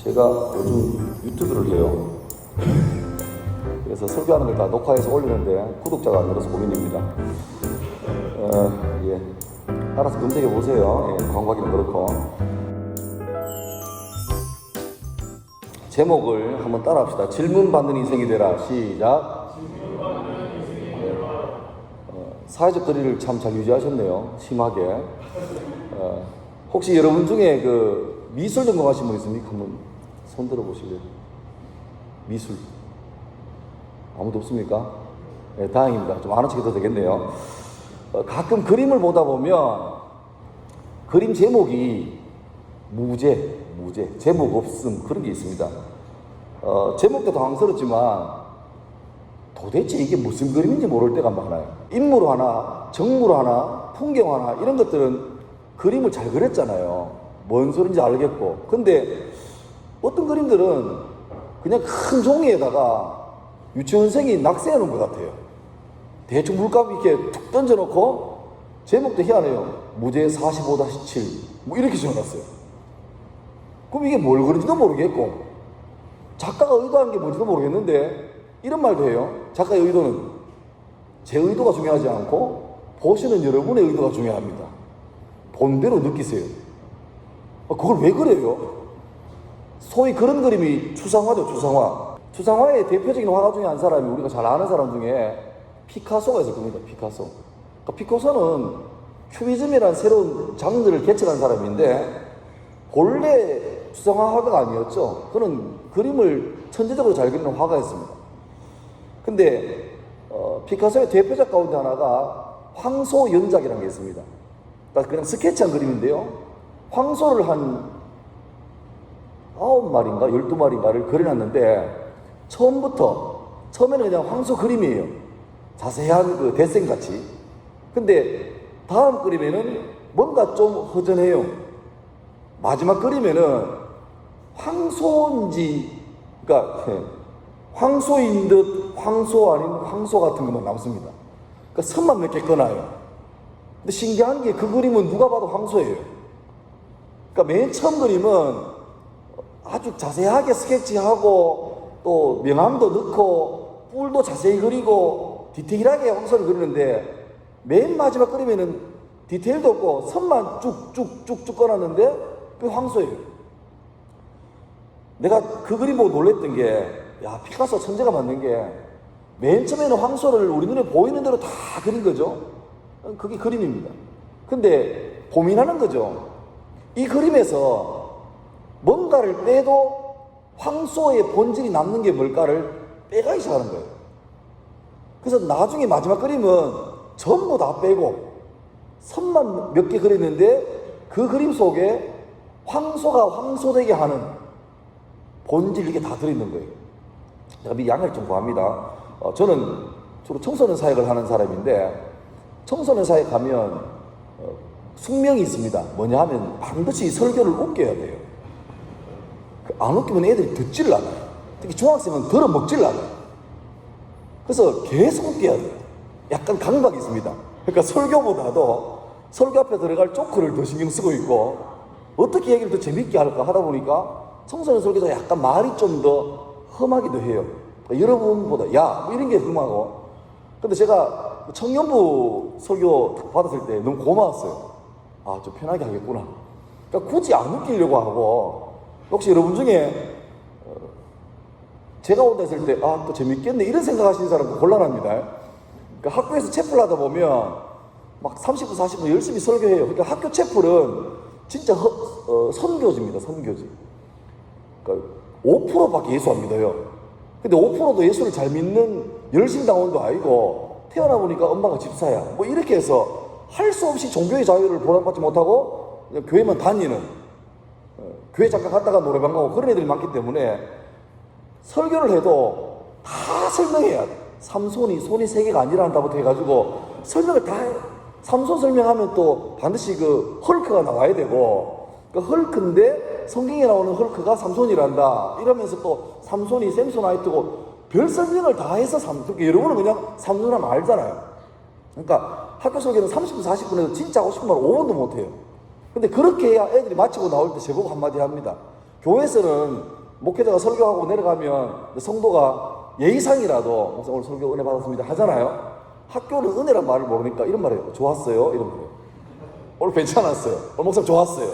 제가 요즘 유튜브를 해요. 그래서 설교하는 걸 다 녹화해서 올리는데 구독자가 안 늘어서 고민입니다. 예. 알아서 검색해 보세요. 예, 광고하기는 그렇고. 제목을 한번 따라합시다. 질문 받는 인생이 되라. 시작. 사회적 거리를 참 잘 유지하셨네요. 심하게. 혹시 여러분 중에 그 미술 전공하신 분 있습니까? 한번 손 들어보시고요. 미술. 아무도 없습니까? 네, 다행입니다. 좀 아는 척이 더 되겠네요. 가끔 그림을 보다 보면 그림 제목이 무제, 제목 없음 그런 게 있습니다. 제목도 당황스럽지만 도대체 이게 무슨 그림인지 모를 때가 많아요. 인물 하나, 정물 하나, 풍경 하나 이런 것들은 그림을 잘 그렸잖아요. 뭔 소린지 알겠고. 근데 어떤 그림들은 그냥 큰 종이에다가 유치원생이 낙서해 놓은 것 같아요. 대충 물감 이렇게 툭 던져놓고 제목도 희한해요. 무제 45-7 뭐 이렇게 적어놨어요. 그럼 이게 뭘 그런지도 모르겠고 작가가 의도한 게 뭔지도 모르겠는데 이런 말도 해요. 작가의 의도는 제 의도가 중요하지 않고 보시는 여러분의 의도가 중요합니다. 본대로 느끼세요. 그걸 왜 그래요? 소위 그런 그림이 추상화죠. 추상화의 대표적인 화가 중에 한 사람이 우리가 잘 아는 사람 중에 피카소가 있을 겁니다. 피카소. 그러니까 피카소는 큐비즘이라는 새로운 장르를 개척한 사람인데 본래 추상화 화가가 아니었죠. 그는 그림을 천재적으로 잘 그리는 화가였습니다. 근데 피카소의 대표작 가운데 하나가 황소연작이라는 게 있습니다. 그러니까 그냥 스케치한 그림인데요. 황소를 한 9마리인가 12마리인가를 그려놨는데 처음에는 그냥 황소 그림이에요. 자세한 그 데생같이. 근데 다음 그림에는 뭔가 좀 허전해요. 마지막 그림에는 황소인지, 그러니까 황소인 듯 황소 아닌 황소 같은 것만 남습니다. 그러니까 선만 몇 개 꺼놔요. 근데 신기한 게 그 그림은 누가 봐도 황소예요. 그러니까 맨 처음 그림은 아주 자세하게 스케치하고 또 명암도 넣고 뿔도 자세히 그리고 디테일하게 황소를 그리는데 맨 마지막 그림에는 디테일도 없고 선만 쭉쭉쭉쭉 꺼놨는데 그게 황소예요. 내가 그 그림 보고 놀랬던 게 야, 피카소 천재가 만든 게 맨 처음에는 황소를 우리 눈에 보이는 대로 다 그린 거죠. 그게 그림입니다. 근데 고민하는 거죠. 이 그림에서 뭔가를 빼도 황소의 본질이 남는 게 뭘까를 빼가기 시작하는 거예요. 그래서 나중에 마지막 그림은 전부 다 빼고 선만 몇 개 그렸는데 그 그림 속에 황소가 황소되게 하는 본질 이게 다 들어있는 거예요. 제가 미 양해를 좀 구합니다. 저는 주로 청소년 사역을 하는 사람인데 청소년 사역 가면 숙명이 있습니다. 뭐냐 하면 반드시 설교를 웃겨야 돼요. 안 웃기면 애들이 듣지를 않아요. 특히 중학생은 들어먹지를 않아요. 그래서 계속 웃겨야 돼요. 약간 강박이 있습니다. 그러니까 설교보다도 설교 앞에 들어갈 조크를 더 신경 쓰고 있고 어떻게 얘기를 더 재밌게 할까 하다 보니까 청소년 설교도 약간 말이 좀 더 험하기도 해요. 그러니까 여러분보다 야 뭐 이런 게 험하고. 근데 제가 청년부 설교 받았을 때 너무 고마웠어요. 아, 좀 편하게 하겠구나. 그러니까 굳이 안 웃기려고 하고 혹시 여러분 중에 제가 온다 했을 때 아, 또 재밌겠네 이런 생각하시는 사람도 곤란합니다. 그러니까 학교에서 채플 하다 보면 막 30분 40분 열심히 설교해요. 그러니까 학교 채플은 진짜 선교지입니다. 선교지. 그러니까 5%밖에 예수 안 믿어요. 근데 5%도 예수를 잘 믿는 열심당원도 아니고 태어나 보니까 엄마가 집사야 뭐 이렇게 해서 할 수 없이 종교의 자유를 보장받지 못하고 그냥 교회만 다니는, 교회 잠깐 갔다가 노래방 가고 그런 애들이 많기 때문에 설교를 해도 다 설명해야 돼. 삼손이 손이 3개가 아니란다부터 해가지고 설명을 다 해. 삼손 설명하면 또 반드시 그 헐크가 나와야 되고 그 헐크인데 성경에 나오는 헐크가 삼손이란다 이러면서 또 삼손이 샘소나이트고 별 설명을 다 해서 그러니까 여러분은 그냥 삼손 하면 알잖아요. 그러니까 학교 설교는 30분 40분에서 진짜 하고 싶은 말 5분도 못해요. 근데 그렇게 해야 애들이 마치고 나올 때 제보고 한마디 합니다. 교회에서는 목회자가 설교하고 내려가면 성도가 예의상이라도 목사 오늘 설교 은혜 받았습니다 하잖아요. 학교는 은혜란 말을 모르니까 이런 말을 해요. 좋았어요? 이런 거예요. 오늘 괜찮았어요. 오늘 목사님 좋았어요.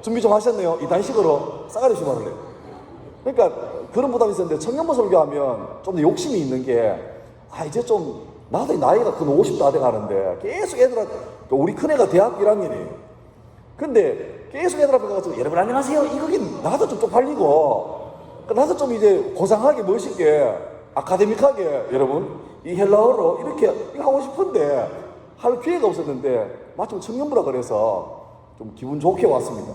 준비 좀 하셨네요. 이 단식으로 싸가지 없이 말을 해요. 그러니까 그런 부담이 있었는데 청년부 설교하면 좀 더 욕심이 있는 게 이제 좀 나도 나이가 큰 50 다 돼가는데 계속 애들한테 우리 큰애가 대학 1학년이에요. 근데 계속 애들 앞에 가서 여러분 안녕하세요 이거긴 나도 좀 쪽팔리고 나도 좀 이제 고상하게 멋있게 아카데믹하게 여러분 이 헬라어로 이렇게 하고 싶은데 할 기회가 없었는데 마침 청년부라 그래서 좀 기분 좋게 왔습니다.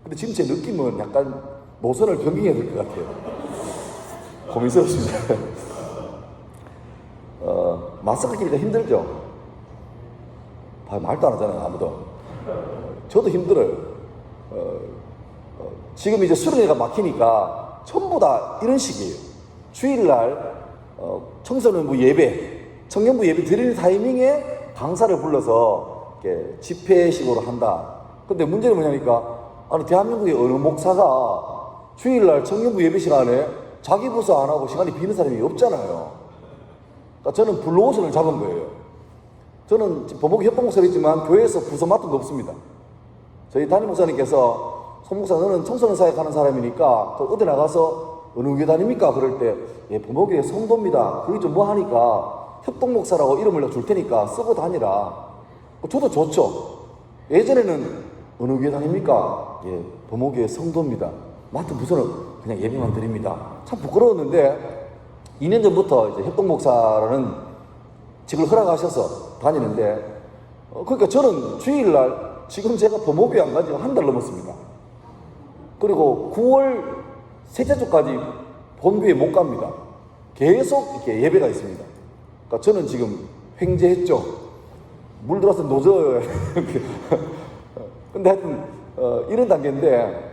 근데 지금 제 느낌은 약간 노선을 변경해야 될 것 같아요. 고민스럽습니다. 마스크 끼니까 힘들죠? 말도 안 하잖아요, 아무도. 저도 힘들어요. 지금 이제 수련회가 막히니까 전부 다 이런 식이에요. 주일날 청소년부 예배, 청년부 예배 드리는 타이밍에 강사를 불러서 이렇게 집회식으로 한다. 근데 문제는 뭐냐니까 아니 대한민국의 어느 목사가 주일날 청년부 예배 시간에 자기 부서 안 하고 시간이 비는 사람이 없잖아요. 그러니까 저는 블루오션을 잡은 거예요. 저는 법무부 협동목사를 했지만 교회에서 부서 맡은 거 없습니다. 저희 담임 목사님께서 손 목사 너는 청소년 사역하는 사람이니까 어디 나가서 어느 교회 다닙니까? 그럴 때 예, 법무부의 성도입니다. 그게 좀 뭐 하니까 협동목사라고 이름을 줄 테니까 쓰고 다니라. 저도 좋죠. 예전에는 어느 교회 다닙니까? 예, 법무부의 성도입니다. 맡은 부서는 그냥 예배만 드립니다. 참 부끄러웠는데 2년 전부터 이제 협동목사라는 직을 허락하셔서 다니는데 그러니까 저는 주일날 지금 제가 법무부에 안 간 지가 한 달 넘었습니다. 그리고 9월 셋째 주까지 본교에 못 갑니다. 계속 이렇게 예배가 있습니다. 그러니까 저는 지금 횡재했죠. 물 들어서 노져요. 근데 하여튼 이런 단계인데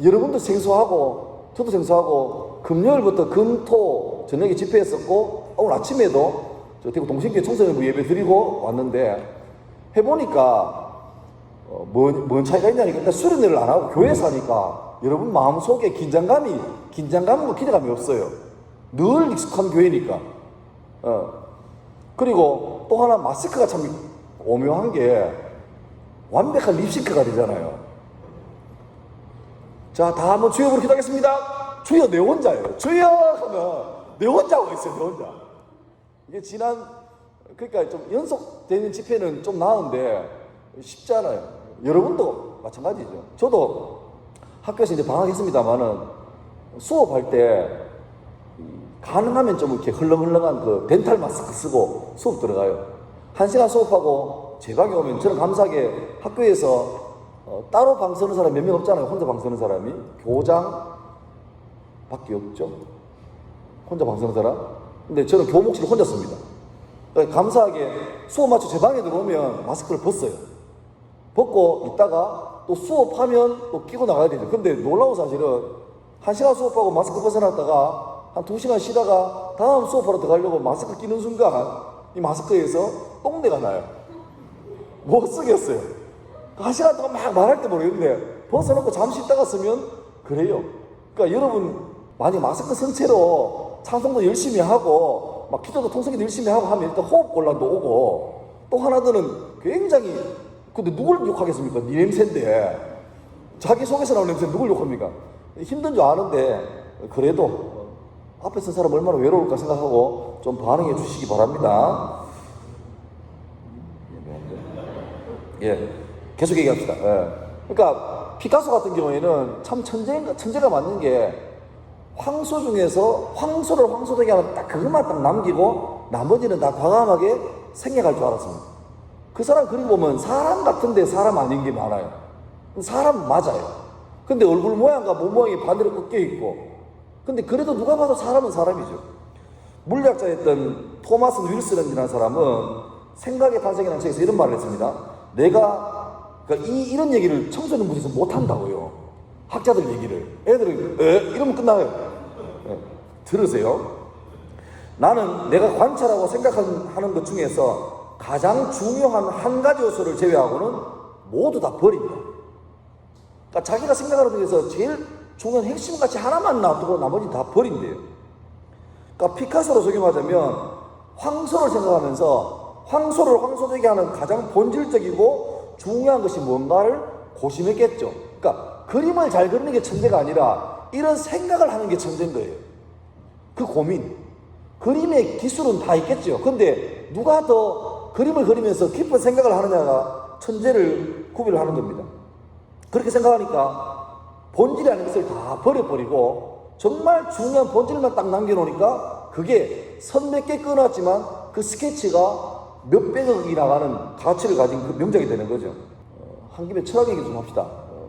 여러분도 생소하고 저도 생소하고 금요일부터 금토 저녁에 집회했었고 오늘 아침에도 저 대구 동신교회 청소년부 예배 드리고 왔는데 해보니까 뭔 차이가 있냐니까 일단 수련회를 안 하고 교회에서 하니까 여러분 마음속에 긴장감과 기대감이 없어요. 늘 익숙한 교회니까. 그리고 또 하나 마스크가 참 오묘한 게 완벽한 립싱크가 되잖아요. 자, 다 한번 주여 부르 기도하겠습니다. 주여 내 혼자예요. 주여 하면 내 혼자 하고 있어요. 내 혼자. 이게 그러니까 좀 연속되는 집회는 좀 나은데 쉽지 않아요. 여러분도 마찬가지죠. 저도 학교에서 이제 방학했습니다만은 수업할 때 가능하면 좀 이렇게 헐렁헐렁한 그 덴탈 마스크 쓰고 수업 들어가요. 1시간 수업하고 제방에 오면 저는 감사하게 학교에서 따로 방 서는 사람이 몇 명 없잖아요. 혼자 방 서는 사람이. 교장 밖에 없죠. 혼자 방 서는 사람. 근데 저는 교목실을 혼자 씁니다. 감사하게 수업 마쳐 제 방에 들어오면 마스크를 벗어요. 벗고 있다가 또 수업하면 또 끼고 나가야 되죠. 근데 놀라운 사실은 1시간 수업하고 마스크 벗어놨다가 한 2시간 쉬다가 다음 수업하러 들어가려고 마스크 끼는 순간 이 마스크에서 똥내가 나요. 못 쓰겠어요. 1시간 동안 막 말할 때 모르겠는데 벗어놓고 잠시 있다가 쓰면 그래요. 그러니까 여러분 만약 마스크 쓴 채로 찬송도 열심히 하고 막 기도도 통성기도 열심히 하고 하면 일단 호흡곤란도 오고 또 하나들은 굉장히 근데 누굴 욕하겠습니까? 네 냄새인데 자기 속에서 나온 냄새 누굴 욕합니까? 힘든 줄 아는데 그래도 앞에 쓴 사람 얼마나 외로울까 생각하고 좀 반응해 주시기 바랍니다. 예, 계속 얘기합시다. 예. 그러니까 피카소 같은 경우에는 참 천재가 맞는 게 황소 중에서 황소를 황소되게 하면 딱 그것만 딱 남기고 나머지는 다 과감하게 생략할 줄 알았습니다. 그 사람 그림 보면 사람 같은데 사람 아닌 게 많아요. 사람 맞아요. 근데 얼굴 모양과 몸 모양이 반대로 꺾여 있고 근데 그래도 누가 봐도 사람은 사람이죠. 물리학자였던 토마스 윌슨이라는 사람은 생각의 탄생이라는 책에서 이런 말을 했습니다. 그러니까 이런 얘기를 청소년부에서 못한다고요. 학자들 얘기를. 애들은 이러면 끝나요. 들으세요. 나는 내가 관찰하고 생각하는 것 중에서 가장 중요한 한 가지 요소를 제외하고는 모두 다 버린다. 그러니까 자기가 생각하는 중에서 제일 중요한 핵심가치 하나만 놔두고 나머지 다 버린대요. 그러니까 피카소로 적용하자면 황소를 생각하면서 황소를 황소되게 하는 가장 본질적이고 중요한 것이 뭔가를 고심했겠죠. 그러니까 그림을 잘 그리는 게 천재가 아니라 이런 생각을 하는 게 천재인 거예요. 그 고민. 그림의 기술은 다 있겠죠. 근데 누가 더 그림을 그리면서 깊은 생각을 하느냐가 천재를 구별하는 겁니다. 그렇게 생각하니까 본질이라는 것을 다 버려버리고 정말 중요한 본질만 딱 남겨놓으니까 그게 선 몇 개 끊었지만 그 스케치가 몇백억이 나가는 가치를 가진 그 명작이 되는 거죠. 한 김에 철학 얘기 좀 합시다.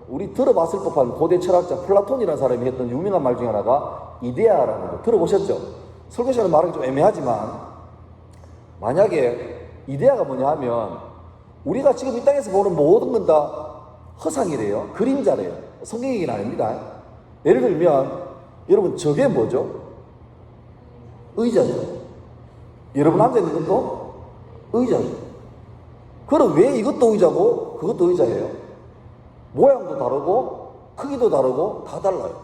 우리 들어봤을 법한 고대 철학자 플라톤이라는 사람이 했던 유명한 말 중에 하나가 이데아라는 거 들어보셨죠? 설교시간에 말하기 좀 애매하지만 만약에 이데아가 뭐냐 하면 우리가 지금 이 땅에서 보는 모든 건 다 허상이래요. 그림자래요. 성경 얘기는 아닙니다. 예를 들면 여러분 저게 뭐죠? 의자죠. 여러분 앉아있는 것도 의자죠. 그럼 왜 이것도 의자고 그것도 의자예요? 모양도 다르고 크기도 다르고 다 달라요.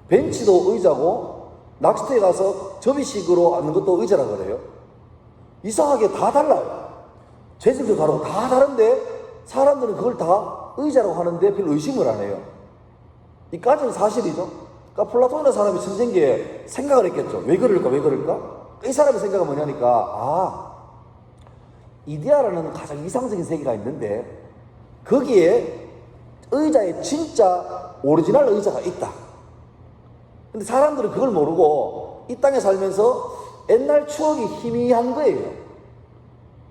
벤치도 의자고 낚시터에 가서 접이식으로 앉는 것도 의자라 그래요. 이상하게 다 달라요. 재질도 다르고 다 다른데 사람들은 그걸 다 의자라고 하는데 별로 의심을 안 해요. 이까지는 사실이죠. 그러니까 플라톤이라는 사람이 천재인 게 생각을 했겠죠. 왜 그럴까? 왜 그럴까? 이 사람의 생각은 뭐냐니까 이데아라는 가장 이상적인 세계가 있는데 거기에 의자에 진짜 오리지널 의자가 있다. 근데 사람들은 그걸 모르고 이 땅에 살면서 옛날 추억이 희미한 거예요.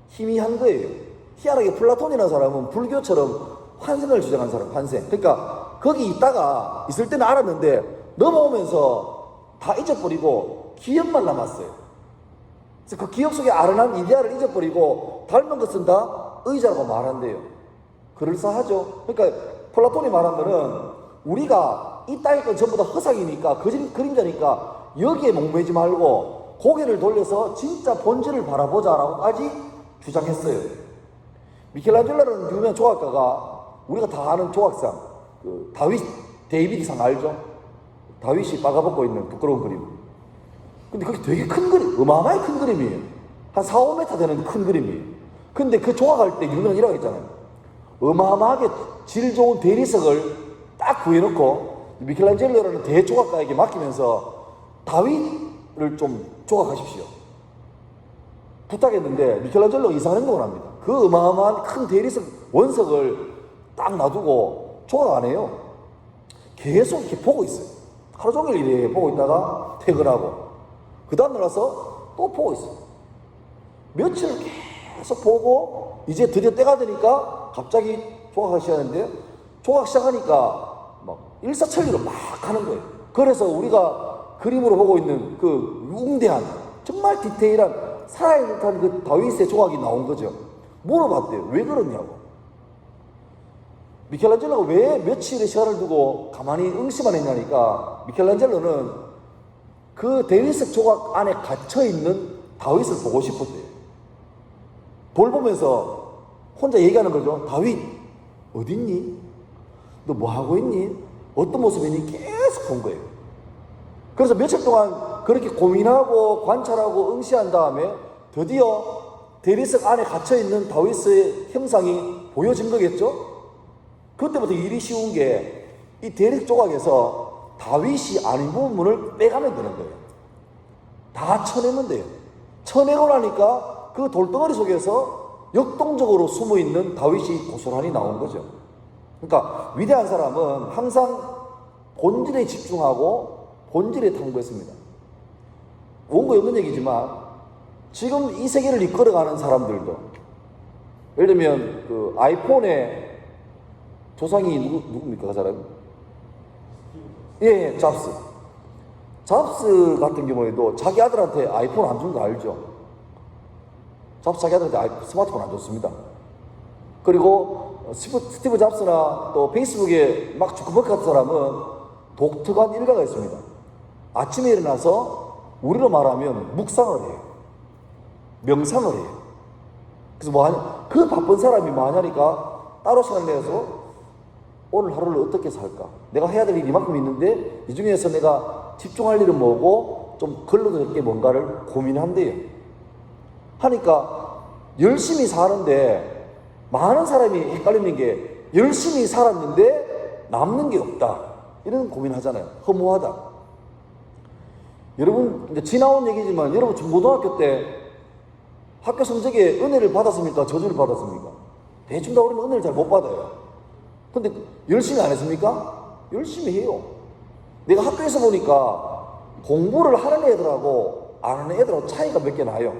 희미한 거예요. 희한하게 플라톤이라는 사람은 불교처럼 환생을 주장한 사람, 환생. 그러니까 거기 있다가 있을 때는 알았는데 넘어오면서 다 잊어버리고 기억만 남았어요. 그래서 그 기억 속에 아른한 이데아를 잊어버리고 닮은 것은 다 의자라고 말한대요. 그럴싸하죠. 그러니까 플라톤이 말한 거는 우리가 이 땅의 건 전부 다 허상이니까 그림자니까 여기에 목매지 말고 고개를 돌려서 진짜 본질을 바라보자라고까지 주장했어요. 미켈란젤로라는 유명한 조각가가 우리가 다 아는 조각상 그 데이비드상 알죠? 다윗이 빠가벗고 있는 부끄러운 그림. 근데 그게 되게 큰 그림, 어마어마하게 큰 그림이에요. 한 4, 5m 되는 큰 그림이에요. 근데 그 조각할 때 유명한 일화가 있잖아요. 어마어마하게 질 좋은 대리석을 딱 구해놓고 미켈란젤로라는 대조각가에게 맡기면서 다윗을 좀 조각하십시오. 부탁했는데 미켈란젤로가 이상한 행동을 합니다. 그 어마어마한 큰 대리석 원석을 딱 놔두고 조각 안 해요. 계속 이렇게 보고 있어요. 하루 종일 이렇게 보고 있다가 퇴근하고 그 다음날 와서 또 보고 있어요. 며칠 계속 보고 이제 드디어 때가 되니까 갑자기 조각하기 시작하는데 조각 시작하니까 막 일사천리로 막 하는 거예요. 그래서 우리가 그림으로 보고 있는 그 웅대한 정말 디테일한 살아있는 듯한 그 다윗의 조각이 나온 거죠. 물어봤대요. 왜 그러냐고. 미켈란젤로가 왜 며칠의 시간을 두고 가만히 응시만 했냐니까 미켈란젤로는 그 대리석 조각 안에 갇혀있는 다윗을 보고 싶었대요. 볼 보면서 혼자 얘기하는 거죠. 다윗 어딨니? 너 뭐하고 있니? 어떤 모습이니? 계속 본 거예요. 그래서 며칠 동안 그렇게 고민하고 관찰하고 응시한 다음에 드디어 대리석 안에 갇혀있는 다윗의 형상이 보여진 거겠죠? 그때부터 일이 쉬운 게 이 대리석 조각에서 다윗이 아닌 부분을 빼가면 되는 거예요. 다 쳐내면 돼요. 쳐내고 나니까 그 돌덩어리 속에서 역동적으로 숨어있는 다윗이 고스란히 나온 거죠. 그러니까 위대한 사람은 항상 본질에 집중하고 본질에 탐구했습니다. 원고 없는 얘기지만 지금 이 세계를 이끌어가는 사람들도 예를 들면 그 아이폰의 조상이 누굽니까 그 사람? 예, 잡스. 잡스 같은 경우에도 자기 아들한테 아이폰 안 준 거 알죠? 잡스 자기 아들한테 스마트폰 안 줬습니다. 그리고 스티브 잡스나 또 페이스북에 막 주크버크 같은 사람은 독특한 일가가 있습니다. 아침에 일어나서 우리로 말하면 묵상을 해요. 명상을 해요. 그래서 뭐 하냐? 그 바쁜 사람이 뭐 하냐니까 따로 시간 내서 오늘 하루를 어떻게 살까? 내가 해야 될 일이 이만큼 있는데 이 중에서 내가 집중할 일은 뭐고 좀 걸러도 될 게 뭔가를 고민한대요. 하니까 열심히 사는데 많은 사람이 헷갈리는 게 열심히 살았는데 남는 게 없다. 이런 고민하잖아요. 허무하다. 여러분 이제 지나온 얘기지만 여러분 중고등학교 때 학교 성적에 은혜를 받았습니까? 저주를 받았습니까? 대충 다 우리는 은혜를 잘 못 받아요. 근데 열심히 안 했습니까? 열심히 해요. 내가 학교에서 보니까 공부를 하는 애들하고 안 하는 애들하고 차이가 몇 개 나요.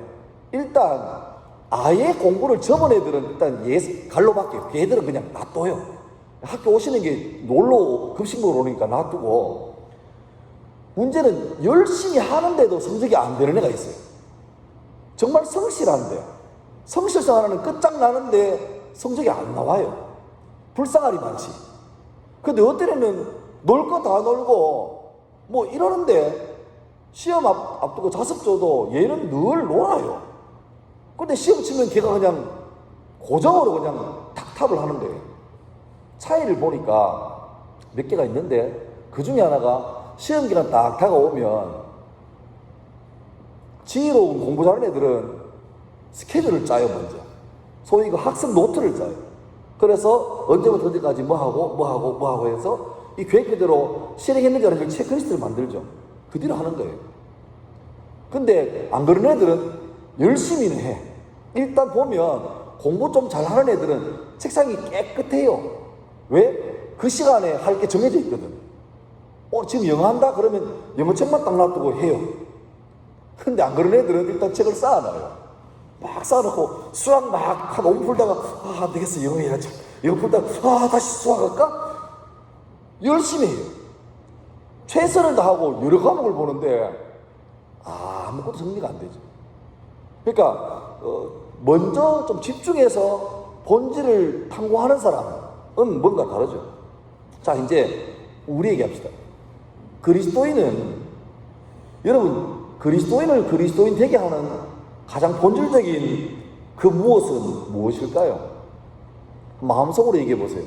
일단 아예 공부를 접은 애들은 일단 갈로 바뀌어요. 걔들은 그냥 놔둬요. 학교 오시는 게 놀러 급식 먹으러 오니까 놔두고, 문제는 열심히 하는데도 성적이 안 되는 애가 있어요. 정말 성실한데 성실성하는 끝장나는데 성적이 안 나와요. 불쌍하리 많지. 근데 어떤 애는 놀 거 다 놀고 뭐 이러는데 시험 앞두고 자습 줘도 얘는 늘 놀아요. 근데 시험 치면 걔가 그냥 고정으로 그냥 탁탑을 하는 거예요. 차이를 보니까 몇 개가 있는데 그 중에 하나가 시험 기간 딱 다가오면 지혜로운 공부 잘하는 애들은 스케줄을 짜요. 먼저 소위 그 학습 노트를 짜요. 그래서 언제부터 언제까지 뭐하고 해서 이 계획대로 실행했는지 안 했는지 체크리스트를 만들죠. 그 뒤로 하는 거예요. 근데 안 그런 애들은 열심히는 해. 일단 보면 공부 좀 잘하는 애들은 책상이 깨끗해요. 왜? 그 시간에 할 게 정해져 있거든. 지금 영어 한다? 그러면 영어책만 딱 놔두고 해요. 근데 안 그런 애들은 일단 책을 쌓아놔요. 막 쌓아놓고 수학 막 한 5분 풀다가 안 되겠어, 영어 해야지. 영어 풀다가 다시 수학 할까? 열심히 해요. 최선을 다하고 여러 과목을 보는데 아무것도 정리가 안 되죠. 그러니까 먼저 좀 집중해서 본질을 탐구하는 사람은 뭔가 다르죠. 자, 이제 우리 얘기합시다. 그리스도인은, 여러분, 그리스도인을 그리스도인 되게 하는 가장 본질적인 그 무엇은 무엇일까요? 마음속으로 얘기해 보세요.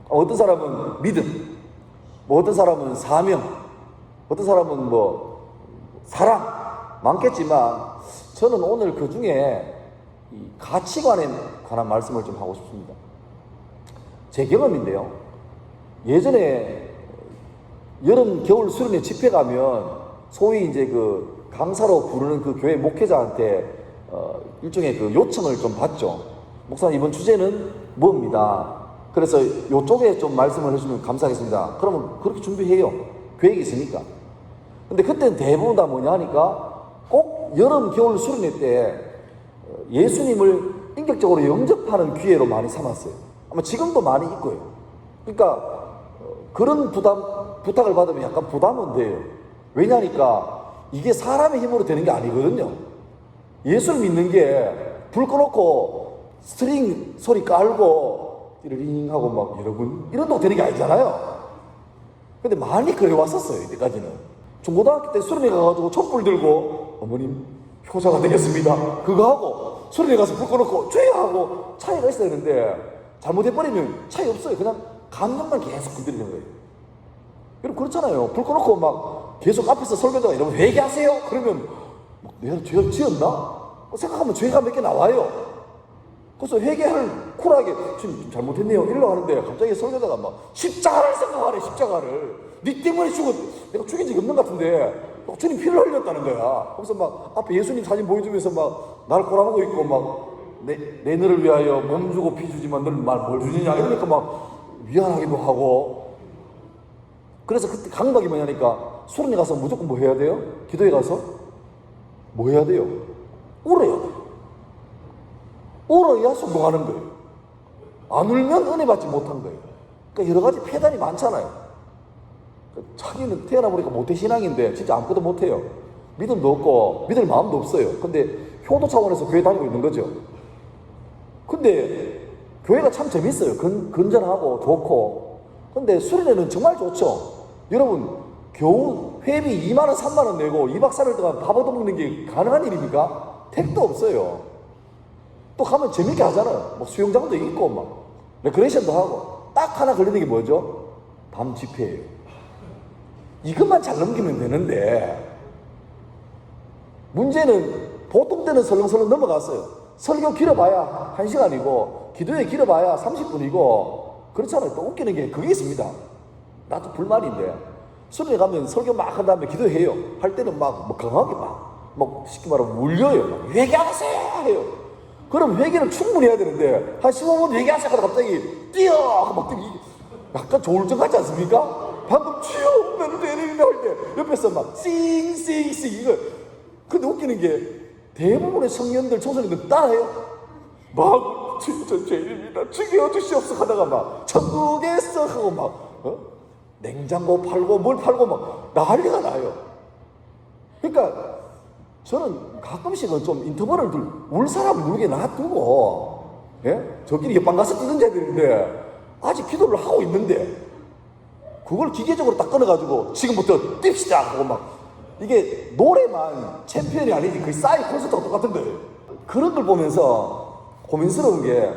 어떤 사람은 믿음, 뭐 어떤 사람은 사명, 어떤 사람은 뭐 사랑, 많겠지만 저는 오늘 그 중에 이 가치관에 관한 말씀을 좀 하고 싶습니다. 제 경험인데요. 예전에 여름, 겨울 수련회 집회 가면 소위 이제 그 강사로 부르는 그 교회 목회자한테 일종의 그 요청을 좀 받죠. 목사님, 이번 주제는 뭐입니다. 그래서 요쪽에 좀 말씀을 해주면 감사하겠습니다. 그러면 그렇게 준비해요. 계획이 있으니까. 근데 그때는 대부분 다 뭐냐 하니까 꼭 여름, 겨울 수련회 때 예수님을 인격적으로 영접하는 기회로 많이 삼았어요. 아마 지금도 많이 있고요. 그러니까 그런 부탁을 받으면 약간 부담은 돼요. 왜냐니까 이게 사람의 힘으로 되는 게 아니거든요. 예수를 믿는 게 불 꺼놓고 스트링 소리 깔고 띠르링 하고 막 여러분 이런다고 되는 게 아니잖아요. 근데 많이 그래 왔었어요. 이때까지는. 중고등학교 때 수련회 가가지고 촛불 들고 어머님 효자가 되겠습니다 그거 하고 수련회 가서 불 꺼놓고 쬐 하고 차이가 있어야 되는데 잘못해버리면 차이 없어요. 그냥 감정만 계속 건드리는 거예요. 여러분 그렇잖아요. 불 꺼놓고 막 계속 앞에서 설교자가 이러면 회개하세요? 그러면 내가 죄를 지었나? 생각하면 죄가 몇 개 나와요. 그래서 회개를 쿨하게 지금 잘못했네요 이러려고 하는데 갑자기 설교자가 막 십자가를 생각하래. 십자가를 네 때문에 내가 죽인 적이 없는 것 같은데 주님 피를 흘렸다는 거야. 그래서 막 앞에 예수님 사진 보여주면서 막 나를 꼬라보고 있고 막 내 너를 위하여 몸 주고 피 주지만 너는 뭘 주느냐 이러니까 막 미안하기도 하고. 그래서 그때 강박이 뭐냐니까 수련회 가서 무조건 뭐 해야 돼요? 기도에 가서 뭐 해야 돼요? 울어야 돼요. 울어야 성공하는 거예요. 안 울면 은혜 받지 못한 거예요. 그러니까 여러 가지 폐단이 많잖아요. 자기는 태어나보니까 모태신앙인데 진짜 아무것도 못해요. 믿음도 없고 믿을 마음도 없어요. 근데 효도 차원에서 교회 다니고 있는 거죠. 근데 교회가 참 재밌어요. 건전하고 좋고. 근데 수련회는 정말 좋죠. 여러분 겨우 회비 2만원 3만원 내고 2박 3일 동안 밥 얻어먹는 게 가능한 일입니까? 택도 없어요. 또 가면 재밌게 하잖아요. 뭐 수영장도 있고 막 레크레이션도 하고. 딱 하나 걸리는 게 뭐죠? 밤 집회예요. 이것만 잘 넘기면 되는데 문제는 보통 때는 설렁설렁 넘어갔어요. 설교 길어봐야 1시간이고 기도에 길어봐야 30분이고 그렇잖아요. 또 웃기는 게 그게 있습니다. 나도 불만인데 수련회 가면 설교 막 한 다음에 기도해요. 할 때는 막 강하게 막 쉽게 말하면 울려요. 막 회개하세요 해요. 그럼 회개를 충분히 해야 되는데 한 15분 회개하세요 하다가 갑자기 뛰어 하고 막 약간 조울증 같지 않습니까? 방금 주여 나는 내리는데 할 때 옆에서 막 싱싱싱 이거. 근데 웃기는 게 대부분의 청년들 청소년들 따라해요. 막 진짜 죄인입니다 죽여주시옵소서 하다가 막 천국에서 하고 막 냉장고 팔고 뭘 팔고 막 난리가 나요. 그러니까 저는 가끔씩은 좀 인터벌을 울 사람 울게 놔두고, 예? 저끼리 옆방 가서 뛰는 자들인데 아직 기도를 하고 있는데 그걸 기계적으로 딱 끊어가지고 지금부터 뜁시다 하고 막 이게 노래만 챔피언이 아니지 그 싸이 콘서트가 똑같은 거예요. 그런 걸 보면서 고민스러운 게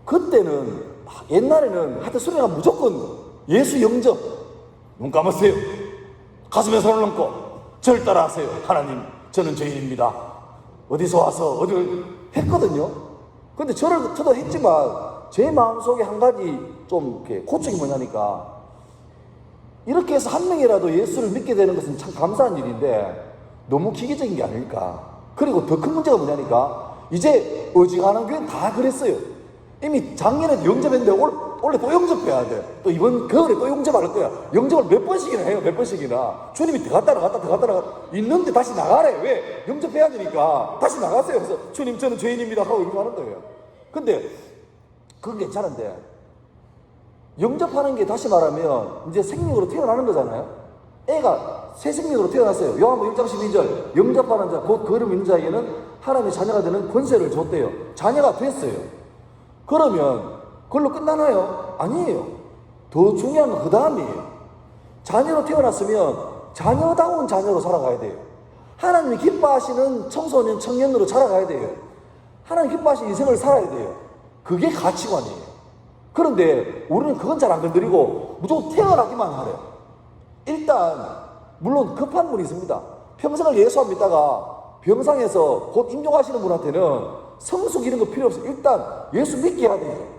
그때는 옛날에는 하여튼 수련회가 무조건 예수 영접 눈 감으세요. 가슴에 손을 얹고 절 따라하세요. 하나님 저는 죄인입니다. 어디서 와서 어디 했거든요. 근데 저도 했지만 제 마음속에 한 가지 좀 이렇게 고충이 뭐냐니까 이렇게 해서 한 명이라도 예수를 믿게 되는 것은 참 감사한 일인데 너무 기계적인 게 아닐까. 그리고 더 큰 문제가 뭐냐니까 이제 어지간한 교회는 다 그랬어요. 이미 작년에도 영접했는데 원래 또 영접해야 돼. 또 이번 겨울에 또 영접할 거야. 영접을 몇 번씩이나 해요. 몇 번씩이나. 주님이 들어갔다 나갔다 있는데 다시 나가래. 왜? 영접해야 되니까 다시 나갔어요. 그래서 주님 저는 죄인입니다 하고 이렇게 하는 거예요. 근데 그건 괜찮은데 영접하는 게 다시 말하면 이제 생명으로 태어나는 거잖아요. 애가 새 생명으로 태어났어요. 요한복음 1장 12절 영접하는 자 곧 그 이름 있는 자에게는 하나님의 자녀가 되는 권세를 줬대요. 자녀가 됐어요. 그러면 그걸로 끝나나요? 아니에요. 더 중요한 건 그 다음이에요. 자녀로 태어났으면 자녀다운 자녀로 살아가야 돼요. 하나님이 기뻐하시는 청소년, 청년으로 자라가야 돼요. 하나님 기뻐하시는 인생을 살아야 돼요. 그게 가치관이에요. 그런데 우리는 그건 잘 안 건드리고 무조건 태어나기만 하래요. 일단 물론 급한 분이 있습니다. 평생을 예수 안 믿다가 병상에서 곧 임종하시는 분한테는 성숙 이런 거 필요 없어요. 일단 예수 믿게 해야 돼요.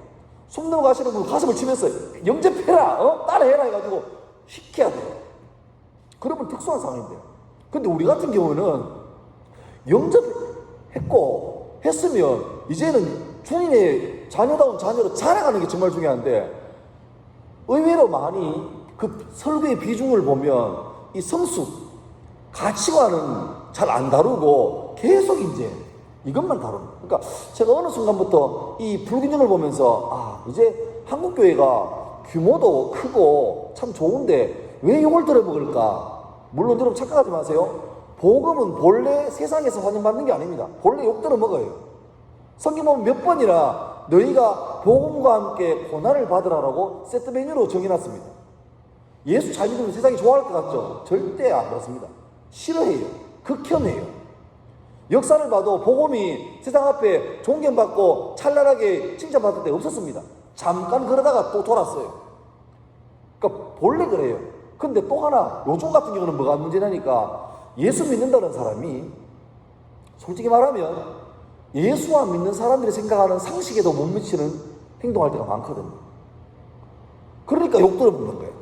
숨 넘어가시는 분 가슴을 치면서 영접해라, 따라해라 해가지고 시켜야 돼요. 그러면 특수한 상황인데요. 근데 우리 같은 경우는 영접했고 했으면 이제는 주님의 자녀다운 자녀로 자라가는 게 정말 중요한데 의외로 많이 그 설교의 비중을 보면 이 성숙, 가치관은 잘 안 다루고 계속 이제 이것만 다룹니다. 그러니까 제가 어느 순간부터 이 불균형을 보면서 이제 한국교회가 규모도 크고 참 좋은데 왜 욕을 들어먹을까? 물론 여러분 착각하지 마세요. 복음은 본래 세상에서 환영받는 게 아닙니다. 본래 욕 들어먹어요. 성경 보면 몇 번이나 너희가 복음과 함께 고난을 받으라라고 세트 메뉴로 정해놨습니다. 예수 잘 믿으면 세상이 좋아할 것 같죠? 절대 안 그렇습니다. 싫어해요. 극혐해요. 역사를 봐도 복음이 세상 앞에 존경받고 찬란하게 칭찬받을 때 없었습니다. 잠깐 그러다가 또 돌았어요. 그러니까 본래 그래요. 근데 또 하나 요즘 같은 경우는 뭐가 문제냐니까 예수 믿는다는 사람이 솔직히 말하면 예수와 믿는 사람들이 생각하는 상식에도 못 미치는 행동할 때가 많거든요. 그러니까 욕 들어먹는 거예요.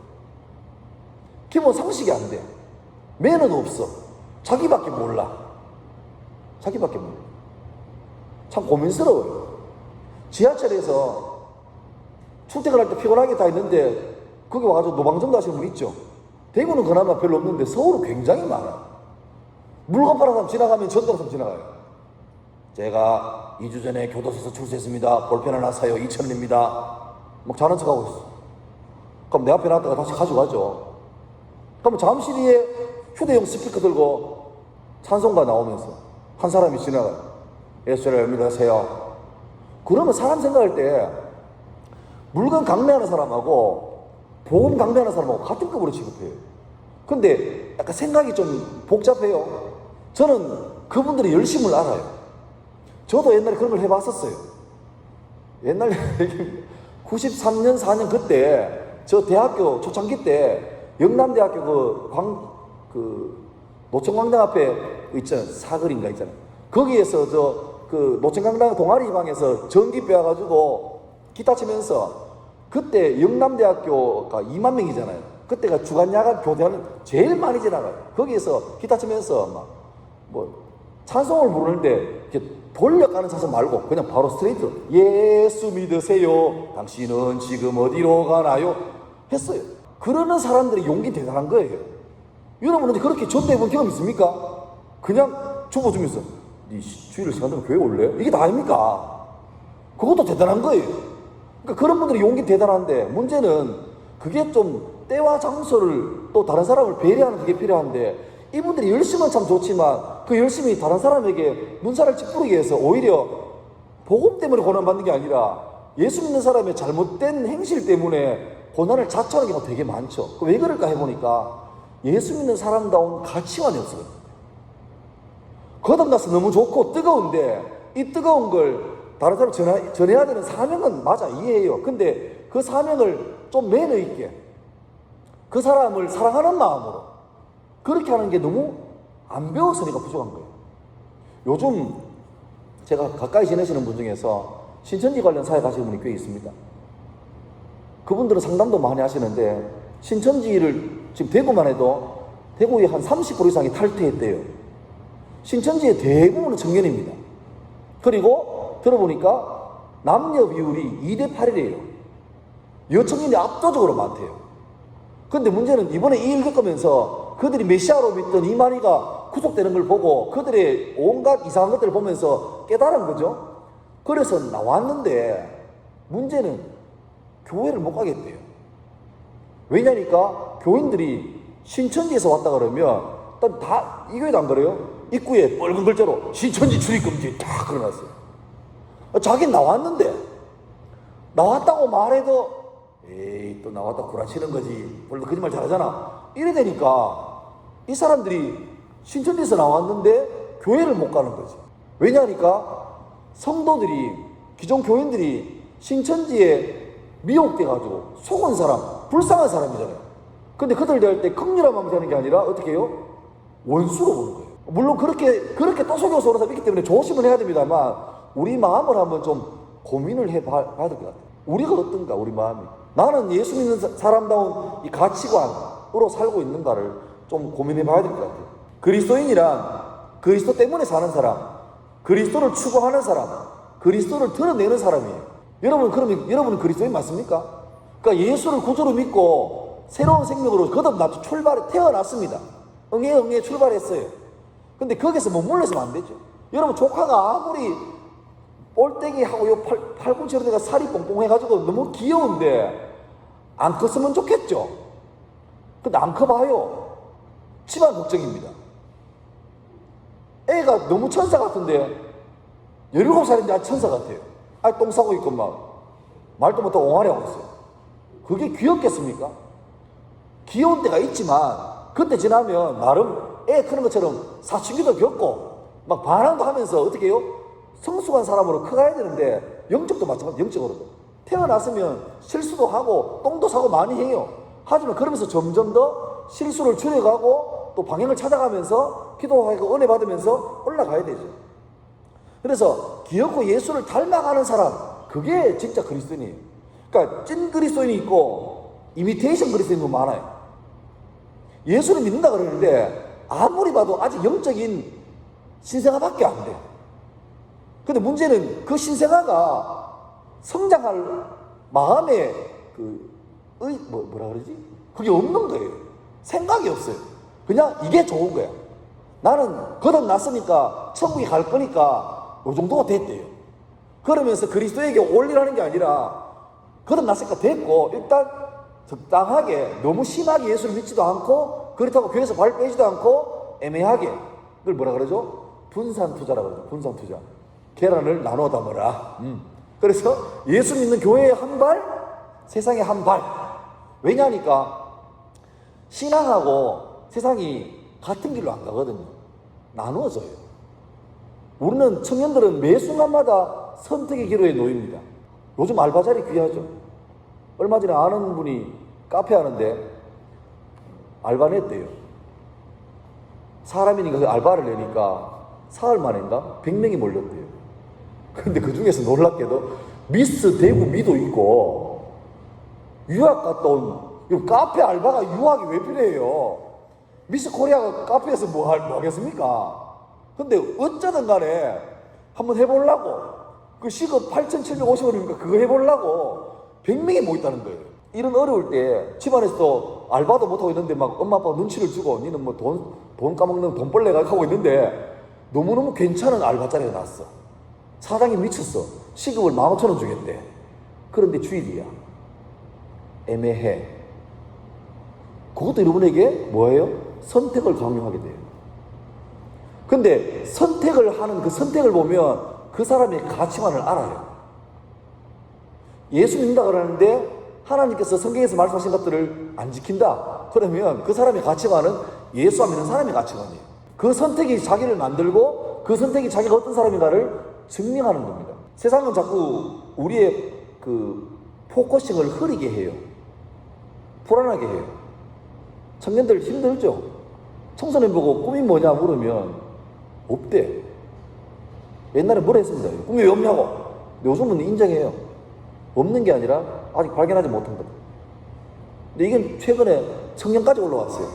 기본 상식이 안 돼. 매너도 없어. 자기밖에 몰라. 자기밖에 몰라. 참 고민스러워요. 지하철에서 출퇴근할 때 피곤하게 다 있는데 거기 와가지고 노방정도 하시는 분 있죠. 대구는 그나마 별로 없는데 서울은 굉장히 많아요. 물건 파는 사람 지나가면 전도하는 사람 지나가요. 제가 2주 전에 교도소에서 출세했습니다. 볼펜 하나 사요. 2,000원입니다. 막 자는 척하고 있어. 그럼 내 앞에 놨다가 다시 가져가죠. 그러면 잠시 뒤에 휴대용 스피커 들고 찬송가 나오면서 한 사람이 지나가요. 예수를 믿으세요. 그러면 사람 생각할 때 물건 강매하는 사람하고 복음 강매하는 사람하고 같은 급으로 취급해요. 근데 약간 생각이 좀 복잡해요. 저는 그분들의 열심을 알아요. 저도 옛날에 그런 걸 해봤었어요. 옛날에 93년, 4년 그때 저 대학교 초창기 때 영남대학교 노천광장 앞에 있잖아요. 사거리인가 있잖아요. 거기에서 노천광장 동아리방에서 전기 빼와가지고 기타 치면서 그때 영남대학교가 2만 명이잖아요. 그때가 주간야간 교대하는 제일 많이 지나가요. 거기에서 기타 치면서 찬송을 부르는데 이렇게 돌려가는 찬송 말고 그냥 바로 스트레이트 예수 믿으세요. 당신은 지금 어디로 가나요? 했어요. 그러는 사람들의 용기 대단한 거예요. 여러분은 그렇게 전도해본 경험 있습니까? 그냥 주워주면서 네 주일을 시간 되면 교회 올래? 이게 다 아닙니까? 그것도 대단한 거예요. 그러니까 그런 분들의 용기 대단한데 문제는 그게 좀 때와 장소를 또 다른 사람을 배려하는 그게 필요한데 이분들이 열심은 참 좋지만 그 열심히 다른 사람에게 눈살을 찌푸리게 해서 오히려 복음 때문에 고난받는 게 아니라 예수 믿는 사람의 잘못된 행실 때문에 고난을 자초하는 경우가 되게 많죠. 왜 그럴까 해보니까 예수 믿는 사람다운 가치관이 없어요. 거듭나서 너무 좋고 뜨거운데 이 뜨거운 걸 다른 사람 전해야 되는 사명은 맞아, 이해해요. 근데 그 사명을 좀 매너 있게 그 사람을 사랑하는 마음으로 그렇게 하는 게 너무 안 배웠으니까 부족한 거예요. 요즘 제가 가까이 지내시는 분 중에서 신천지 관련 사회 가시는 분이 꽤 있습니다. 그분들은 상담도 많이 하시는데 신천지를 지금 대구만 해도 대구의 한 30% 이상이 탈퇴했대요. 신천지의 대부분은 청년입니다. 그리고 들어보니까 남녀 비율이 2대 8이래요. 여청년이 압도적으로 많대요. 근데 문제는 이번에 이 일 겪으면서 그들이 메시아로 믿던 이만희가 구속되는 걸 보고 그들의 온갖 이상한 것들을 보면서 깨달은 거죠. 그래서 나왔는데 문제는 교회를 못 가겠대요. 왜냐니까 교인들이 신천지에서 왔다 그러면 일단 다 이 교회도 안 그래요? 입구에 빨간 글자로 신천지 출입금지 딱 걸어놨어요. 자기는 나왔는데 나왔다고 말해도 에이 또 나왔다 구라치는 거지 원래 거짓말 잘하잖아 이래 되니까 이 사람들이 신천지에서 나왔는데 교회를 못 가는 거지. 왜냐니까 성도들이 기존 교인들이 신천지에 미혹돼가지고 속은 사람 불쌍한 사람이잖아요. 근데 그들 대할 때 긍휼한 마음이 되는 게 아니라 어떻게 해요? 원수로 보는 거예요. 물론 그렇게 또 속여서 오는 사람이 있기 때문에 조심은 해야 됩니다만 우리 마음을 한번 좀 고민을 해봐야 될 것 같아요. 우리가 어떤가 우리 마음이 나는 예수 믿는 사람다운 이 가치관으로 살고 있는가를 좀 고민해 봐야 될 것 같아요. 그리스도인이란 그리스도 때문에 사는 사람, 그리스도를 추구하는 사람, 그리스도를 드러내는 사람이에요. 그러면 여러분은 그리스도인 맞습니까? 그러니까 예수를 구주로 믿고 새로운 생명으로 거듭나서 태어났습니다. 응애 출발했어요. 근데 거기서 머물러서는 안 되죠. 여러분 조카가 아무리 볼때기하고 요 팔꿈치로 내가 살이 뽕뽕해가지고 너무 귀여운데 안 컸으면 좋겠죠. 근데 안 커봐요. 집안 걱정입니다. 애가 너무 천사 같은데 17살인데 천사 같아요. 똥 싸고 있고 말도 못하고 옹알이 하고 있어요. 그게 귀엽겠습니까? 귀여운 때가 있지만 그때 지나면 나름 애 크는 것처럼 사춘기도 겪고 반항도 하면서 어떻게 해요? 성숙한 사람으로 커가야 되는데 영적도 마찬가지, 영적으로도 태어났으면 실수도 하고 똥도 싸고 많이 해요. 하지만 그러면서 점점 더 실수를 줄여가고 또 방향을 찾아가면서 기도하고 은혜 받으면서 올라가야 되죠. 그래서 귀엽고 예수를 닮아가는 사람, 그게 진짜 그리스도인이에요. 그러니까 찐 그리스도인이 있고 이미테이션 그리스도인도 많아요. 예수를 믿는다 그러는데 아무리 봐도 아직 영적인 신생아밖에 안 돼. 근데 문제는 그 신생아가 성장할 마음에 뭐라 그러지? 그게 없는 거예요. 생각이 없어요. 그냥 이게 좋은 거야. 나는 거듭났으니까 천국에 갈 거니까 요 정도가 됐대요. 그러면서 그리스도에게 올리라는 게 아니라 거듭났으니까 됐고 일단 적당하게 너무 심하게 예수를 믿지도 않고 그렇다고 교회에서 발 빼지도 않고 애매하게 그걸 뭐라 그러죠? 분산 투자라고 그러죠. 분산 투자. 계란을 나눠 담으라. 그래서 예수 믿는 교회에 한 발, 세상에 한 발. 왜냐니까 신앙하고 세상이 같은 길로 안 가거든요. 나누어져요. 우리는 청년들은 매 순간마다 선택의 기로에 놓입니다. 요즘 알바 자리 귀하죠. 얼마 전에 아는 분이 카페 하는데 알바 냈대요. 사람이니까 그 알바를 내니까 사흘 만인가 100명이 몰렸대요. 근데 그 중에서 놀랍게도 미스 대구 미도 있고 유학 갔다 온 카페 알바가 유학이 왜 필요해요? 미스 코리아가 카페에서 뭐 하겠습니까? 근데 어쩌든 간에 한번 해보려고 그 시급 8,750원이니까 그거 해보려고 100명이 모였다는 거예요. 이런 어려울 때 집안에서도 알바도 못하고 있는데 막 엄마 아빠가 눈치를 주고 니는 뭐 돈 까먹는 돈벌레가 하고 있는데 너무너무 괜찮은 알바 자리가 났어. 사장이 미쳤어. 시급을 15,000원 주겠대. 그런데 주일이야. 애매해. 그것도 여러분에게 뭐예요? 선택을 강요하게 돼요. 근데 선택을 하는 그 선택을 보면 그 사람의 가치관을 알아요. 예수 믿는다 그러는데 하나님께서 성경에서 말씀하신 것들을 안 지킨다. 그러면 그 사람의 가치관은 예수 안 믿는 사람의 가치관이에요. 그 선택이 자기를 만들고 그 선택이 자기가 어떤 사람인가를 증명하는 겁니다. 세상은 자꾸 우리의 그 포커싱을 흐리게 해요. 불안하게 해요. 청년들 힘들죠? 청소년 보고 꿈이 뭐냐 물으면 없대. 옛날에 뭐라 했습니다. 꿈이 왜 없냐고. 요즘은 인정해요. 없는 게 아니라 아직 발견하지 못한 거다. 근데 이건 최근에 청년까지 올라왔어요.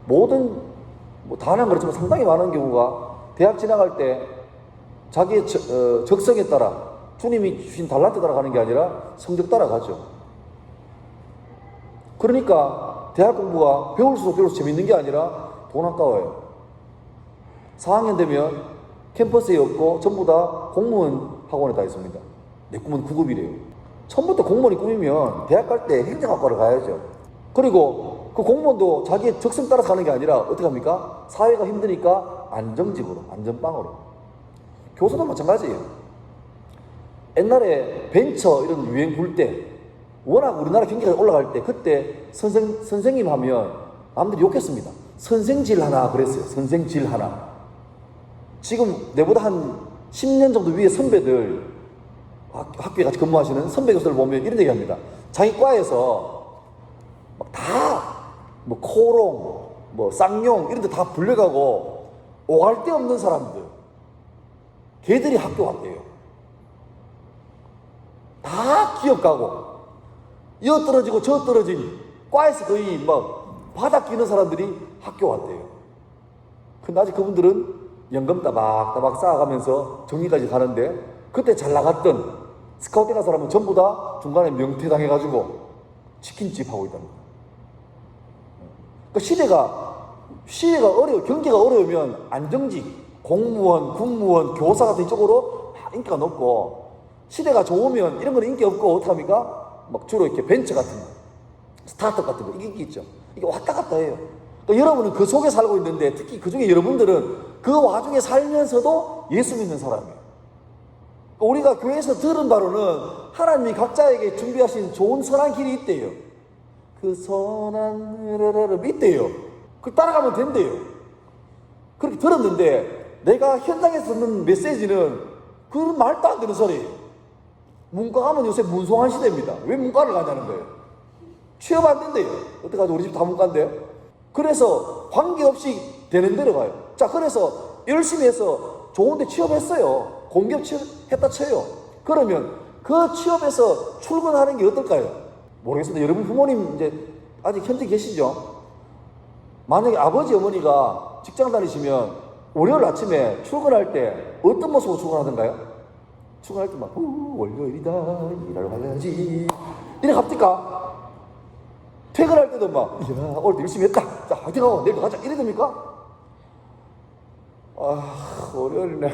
모든 다는 그렇지만 상당히 많은 경우가 대학 지나갈 때 자기의 적성에 따라 주님이 주신 달란트 따라 가는 게 아니라 성적 따라 가죠. 그러니까 대학 공부가 배울수록 재밌는 게 아니라 돈 아까워요. 4학년 되면 캠퍼스에 없고 전부 다 공무원 학원에 다 있습니다. 내 꿈은 9급이래요. 처음부터 공무원이 꿈이면 대학 갈 때 행정학과를 가야죠. 그리고 그 공무원도 자기의 적성 따라서 가는 게 아니라 어떻게 합니까? 사회가 힘드니까 안정직으로, 안전빵으로. 교수도 마찬가지예요. 옛날에 벤처 이런 유행 불 때 워낙 우리나라 경기가 올라갈 때 그때 선생님 하면 남들이 욕했습니다. 선생질 하나 그랬어요. 선생질 하나. 지금 내보다 한 10년 정도 위에 선배들 학교에 같이 근무하시는 선배 교수들 보면 이런 얘기 합니다. 자기 과에서 막 다 뭐 코롱, 뭐 쌍용 이런 데 다 불려가고 오갈 데 없는 사람들 걔들이 학교 왔대요. 다 기업 가고 여 떨어지고 저 떨어진 과에서 거의 막 바닥 끼는 사람들이 학교 왔대요. 근데 아직 그분들은 연금 따박따박 쌓아가면서 정리까지 가는데 그때 잘 나갔던 스카우트 간 사람은 전부 다 중간에 명퇴당해가지고 치킨집 하고 있답니다. 그러니까 시대가 어려워, 경기가 어려우면 안정직, 공무원, 국무원, 교사 같은 이쪽으로 인기가 높고 시대가 좋으면 이런 건 인기 없고 어떡합니까? 막 주로 이렇게 벤처 같은 거, 스타트업 같은 거, 이게 인기 있죠. 이게 왔다 갔다 해요. 그러니까 여러분은 그 속에 살고 있는데 특히 그 중에 여러분들은 그 와중에 살면서도 예수 믿는 사람이에요. 그러니까 우리가 교회에서 들은 바로는 하나님이 각자에게 준비하신 좋은 선한 길이 있대요. 그 선한 있대요. 그걸 따라가면 된대요. 그렇게 들었는데 내가 현장에서 듣는 메시지는 그런 말도 안 되는 소리예요. 문과 가면 요새 문송한 시대입니다. 왜 문과를 가냐는 거예요. 취업 안 된대요. 어떡하죠? 우리 집 다 문과인데. 그래서 관계없이 되는 대로 가요. 자, 그래서 열심히 해서 좋은 데 취업했어요. 공기업 취업했다 쳐요. 그러면 그 취업에서 출근하는 게 어떨까요? 모르겠습니다. 여러분 부모님 이제 아직 현재 계시죠? 만약에 아버지 어머니가 직장 다니시면 월요일 아침에 출근할 때 어떤 모습으로 출근하던가요? 출근할 때 막 월요일이다 일하러 가야지 이래 갑니까? 퇴근할 때도 막 이야 오늘도 열심히 했다 자 화이팅하고 내일도 가자 이래 됩니까? 아 월요일이네.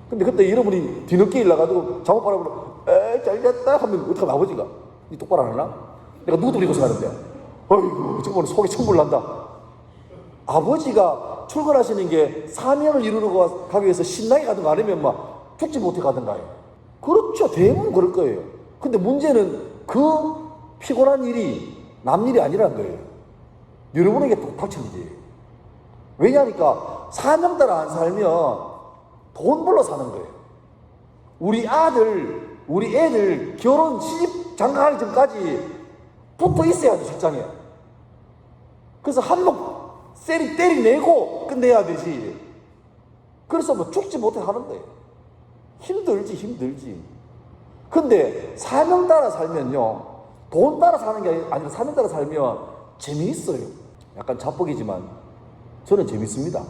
근데 그때 여러분이 뒤늦게 일나가지고 잘못 바라보고 에이 잘됐다 하면 어떡하면 아버지가 니 똑바로 안 하나? 내가 누구도 믿고 생각하는데 어이구 지금 속에 천불 난다. 아버지가 출근하시는 게 사명을 이루러 가기 위해서 신나게 가든 가 아니면 막 죽지 못해 가든가요. 그렇죠. 대부분 그럴 거예요. 근데 문제는 그 피곤한 일이 남 일이 아니라는 거예요. 여러분에게 닥친 일이에요. 왜냐하니까 사명 따라 안 살면 돈 벌러 사는 거예요. 우리 아들 우리 애들 결혼 시집 장가가기 전까지 붙어 있어야 돼, 직장에. 그래서 한몫 때리내고 끝내야 되지. 그래서 뭐 죽지 못해 하는데 힘들지. 근데 사명 따라 살면요, 돈 따라 사는 게 아니라 사명 따라 살면 재미있어요. 약간 자뻑이지만 저는 재밌습니다.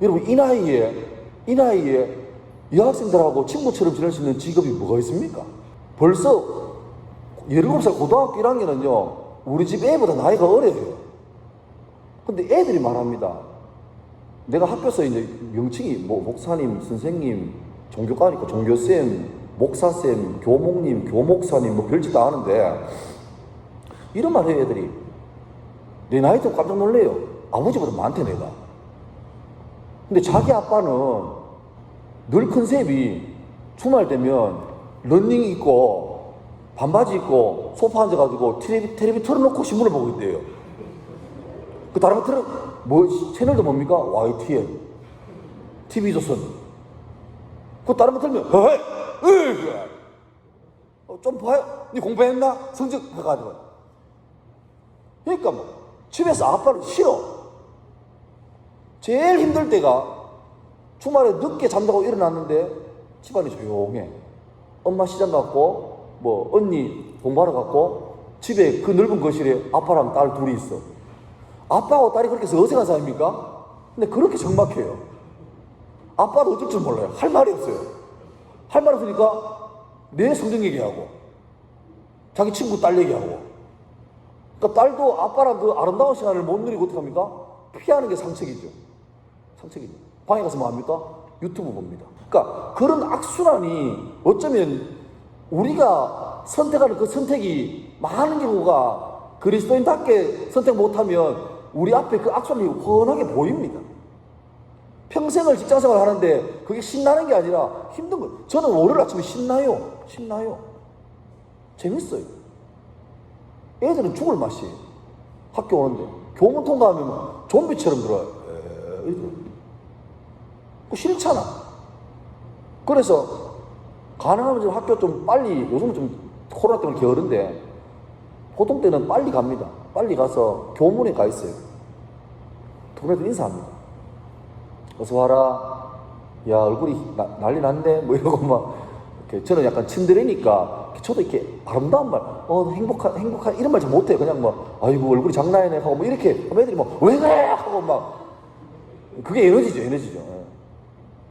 여러분, 이 나이에 여학생들하고 친구처럼 지낼 수 있는 직업이 뭐가 있습니까? 벌써 17살 고등학교 1학년은요 우리 집 애보다 나이가 어려요. 근데 애들이 말합니다. 내가 학교에서 이제 명칭이 뭐 목사님, 선생님, 종교과니까 종교쌤, 목사쌤, 교목님, 교목사님 뭐 별짓 다 하는데 이런 말 해요. 애들이 내 나이 때 깜짝 놀래요. 아버지보다 많대 내가. 근데 자기 아빠는 늘 컨셉이 주말 되면 러닝 입고 반바지 입고 소파 앉아가지고 텔레비 틀어놓고 신문을 보고 있대요. 그 다른 거 뭐 채널도 뭡니까? YTN, TV조선. 그 다른 거 틀면 좀 봐요. 니 공부했나? 성적 해가지고. 그러니까 뭐 집에서 아빠를 싫어. 제일 힘들 때가 주말에 늦게 잠자고 일어났는데 집안이 조용해. 엄마 시장 갔고 뭐 언니 공부하러 갔고 집에 그 넓은 거실에 아빠랑 딸 둘이 있어. 아빠하고 딸이 그렇게 어색한 사이입니까? 근데 그렇게 적막해요. 아빠도 어쩔 줄 몰라요. 할 말이 없어요. 할 말 없으니까 내 성경 얘기하고 자기 친구 딸 얘기하고. 그러니까 딸도 아빠랑 그 아름다운 시간을 못 누리고 어떻게 합니까? 피하는 게 상책이죠. 방에 가서 뭐 합니까? 유튜브 봅니다. 그러니까 그런 악순환이 어쩌면 우리가 선택하는 그 선택이 많은 경우가 그리스도인답게 선택 못하면 우리 앞에 그 악순환이 훤하게 보입니다. 평생을 직장생활 하는데 그게 신나는 게 아니라 힘든 거예요. 저는 월요일 아침에 신나요. 재밌어요. 애들은 죽을 맛이에요. 학교 오는데 교문 통과하면 좀비처럼 들어와요. 싫잖아. 그래서 가능하면 좀 학교 좀 빨리, 요즘은 좀 코로나 때문에 게으른데 보통 때는 빨리 갑니다. 빨리 가서 교문에 가 있어요. 동네들 인사합니다. 어서 와라. 야, 얼굴이 난리 났네. 뭐 이러고 막. 이렇게 저는 약간 츤데레니까 저도 이렇게 아름다운 말, 행복한 이런 말 잘 못해요. 그냥 뭐, 아이고 얼굴이 장난이네 하고 뭐 이렇게 하면 애들이 뭐 왜 그래 하고 막. 그게 에너지죠.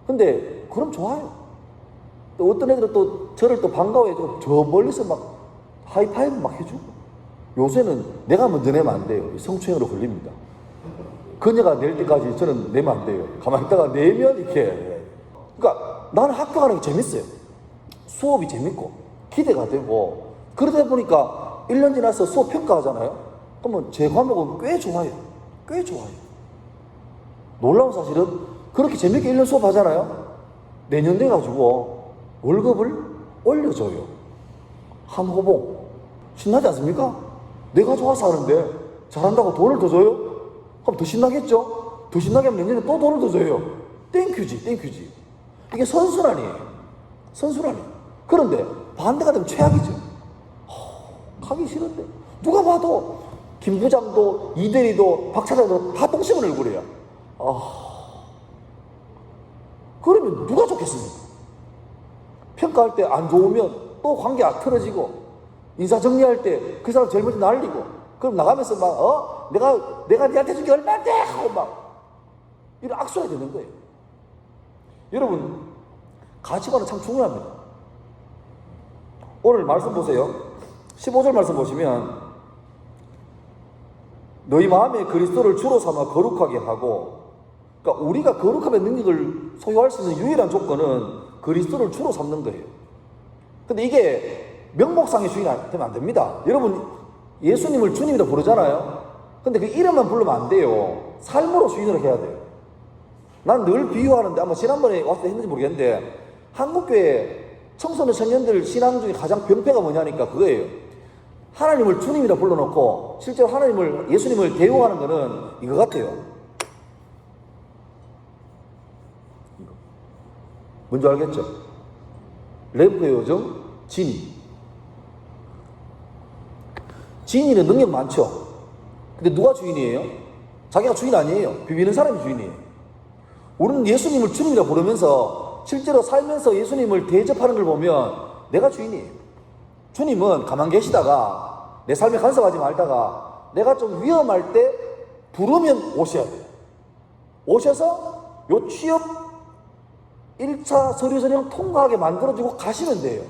근데 그럼 좋아요. 또 어떤 애들은 또 저를 또 반가워해주고 저 멀리서 막 하이파이브 막 해주고. 요새는 내가 먼저 내면 안 돼요. 성추행으로 걸립니다. 그녀가 낼 때까지 저는 내면 안 돼요. 가만히 있다가 내면 이렇게. 그러니까 나는 학교 가는 게 재밌어요. 수업이 재밌고 기대가 되고. 그러다 보니까 1년 지나서 수업 평가하잖아요. 그러면 제 과목은 꽤 좋아요. 놀라운 사실은 그렇게 재밌게 1년 수업하잖아요. 내년 돼가지고 월급을 올려줘요. 한 호봉. 신나지 않습니까? 내가 좋아서 하는데 잘한다고 돈을 더 줘요? 그럼 더 신나겠죠? 더 신나게 하면 내년에 또 돈을 더 줘요. 땡큐지. 이게 선순환이에요. 그런데 반대가 되면 최악이죠. 가기 싫은데. 누가 봐도 김 부장도 이대리도 박 차장도 다 똥심은 얼굴이야. 그러면 누가 좋겠습니까? 평가할 때 안 좋으면 또 관계 틀어지고 인사 정리할 때 그 사람 제일 먼저 날리고 그럼 나가면서 막 내가 니한테 준 게 얼마인데 하고 막 이런 악순환이 되는 거예요. 여러분, 가치관은 참 중요합니다. 오늘 말씀 보세요. 15절 말씀 보시면 너희 마음에 그리스도를 주로 삼아 거룩하게 하고, 그러니까 우리가 거룩함의 능력을 소유할 수 있는 유일한 조건은 그리스도를 주로 삼는 거예요. 근데 이게 명목상의 주인이 되면 안 됩니다. 여러분, 예수님을 주님이라 부르잖아요. 근데 그 이름만 부르면 안 돼요. 삶으로 주인으로 해야 돼요. 난 늘 비유하는데, 아마 지난번에 왔을 때 했는지 모르겠는데, 한국교회 청소년 청년들 신앙 중에 가장 병폐가 뭐냐니까 그거예요. 하나님을 주님이라 불러놓고 실제로 예수님을 대용하는 거는 이거 같아요. 뭔지 알겠죠? 램프의 요정 지니. 지니는 능력 많죠. 근데 누가 주인이에요? 자기가 주인 아니에요. 비비는 사람이 주인이에요. 우리는 예수님을 주님이라 부르면서 실제로 살면서 예수님을 대접하는 걸 보면 내가 주인이에요. 주님은 가만 계시다가 내 삶에 간섭하지 말다가 내가 좀 위험할 때 부르면 오셔야 돼요. 오셔서 요 취업 1차 서류 전형 통과하게 만들어주고 가시면 돼요.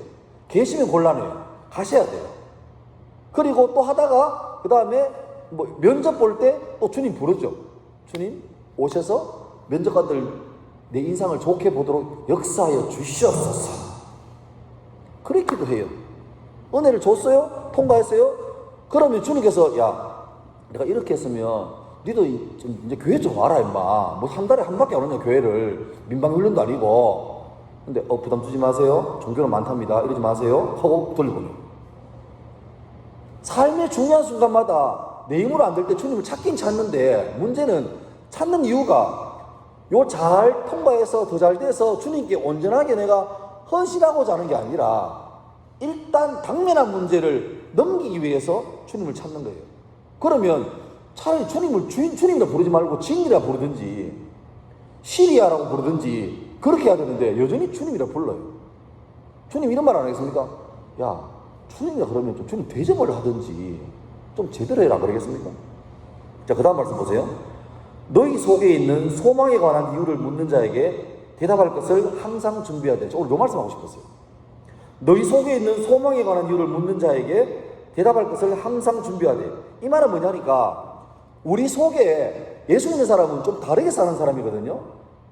계시면 곤란해요. 가셔야 돼요. 그리고 또 하다가 그 다음에 뭐 면접 볼 때 또 주님 부르죠. 주님 오셔서 면접관들 내 인상을 좋게 보도록 역사하여 주시옵소서. 그렇게도 해요. 은혜를 줬어요? 통과했어요? 그러면 주님께서 야 내가 이렇게 했으면 니도 이제 교회 좀 와라 임마. 뭐 한 달에 한 바퀴 안 오냐 교회를. 민방훈련도 아니고. 근데 부담 주지 마세요. 종교는 많답니다. 이러지 마세요. 하고 돌려보내요. 삶의 중요한 순간마다 내 힘으로 안 될 때 주님을 찾긴 찾는데 문제는 찾는 이유가 요 잘 통과해서 더 잘 돼서 주님께 온전하게 내가 헌신하고자 하는 게 아니라 일단 당면한 문제를 넘기기 위해서 주님을 찾는 거예요. 그러면 차라리 주님을 주님이라 부르지 말고 진이라 부르든지 시리아라고 부르든지 그렇게 해야 되는데 여전히 주님이라 불러요. 주님 이런 말 안 하겠습니까? 야 주님이라 그러면 좀 주님 대접을 하든지 좀 제대로 해라 그러겠습니까? 자, 그 다음 말씀 보세요. 너희 속에 있는 소망에 관한 이유를 묻는 자에게 대답할 것을 항상 준비하되. 오늘 요 말씀 하고 싶었어요. 너희 속에 있는 소망에 관한 이유를 묻는 자에게 대답할 것을 항상 준비하되. 이 말은 뭐냐니까 우리 속에 예수 믿는 사람은 좀 다르게 사는 사람이거든요.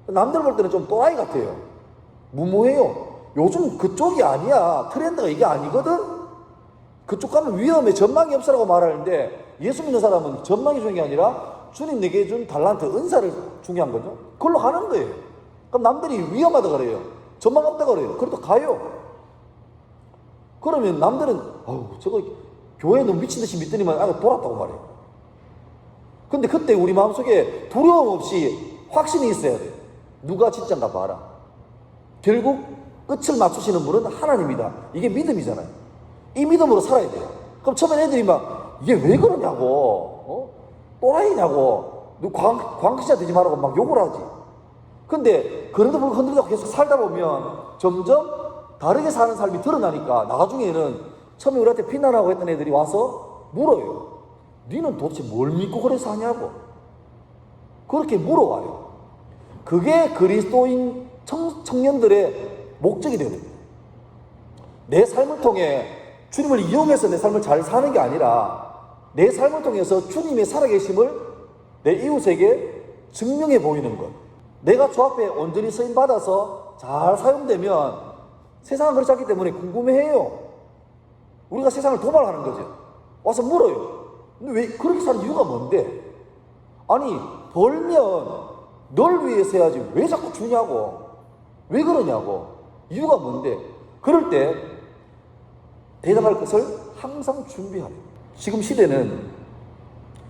남들 볼 때는 좀 또라이 같아요. 무모해요. 요즘 그쪽이 아니야. 트렌드가 이게 아니거든. 그쪽 가면 위험해. 전망이 없으라고 말하는데 예수 믿는 사람은 전망이 중요한 게 아니라 주님 내게 준 달란트, 은사를 중요한 거죠. 그걸로 가는 거예요. 그럼 남들이 위험하다 그래요. 전망 없다 그래요. 그래도 가요. 그러면 남들은 저거 교회 너무 미친 듯이 믿더니만 돌았다고 말해요. 근데 그때 우리 마음속에 두려움 없이 확신이 있어야 돼요. 누가 진짜인가 봐라. 결국 끝을 맞추시는 분은 하나님이다. 이게 믿음이잖아요. 이 믿음으로 살아야 돼요. 그럼 처음에 애들이 막 이게 왜 그러냐고 또라이냐고 광기자 되지 말라고 막 욕을 하지. 근데 그런데 불구하고 흔들리고 계속 살다 보면 점점 다르게 사는 삶이 드러나니까 나중에는 처음에 우리한테 비난하고 했던 애들이 와서 물어요. 니는 도대체 뭘 믿고 그래 사냐고. 그렇게 물어와요. 그게 그리스도인 청년들의 목적이 되는 거예요. 내 삶을 통해 주님을 이용해서 내 삶을 잘 사는 게 아니라 내 삶을 통해서 주님의 살아계심을 내 이웃에게 증명해 보이는 것. 내가 주 앞에 온전히 쓰임받아서 잘 사용되면 세상은 그렇지 않기 때문에 궁금해해요. 우리가 세상을 도발하는 거죠. 와서 물어요. 근데 왜 그렇게 사는 이유가 뭔데? 아니 벌면 널 위해서 해야지 왜 자꾸 주냐고. 왜 그러냐고. 이유가 뭔데? 그럴 때 대답할 것을 항상 준비하래요. 지금 시대는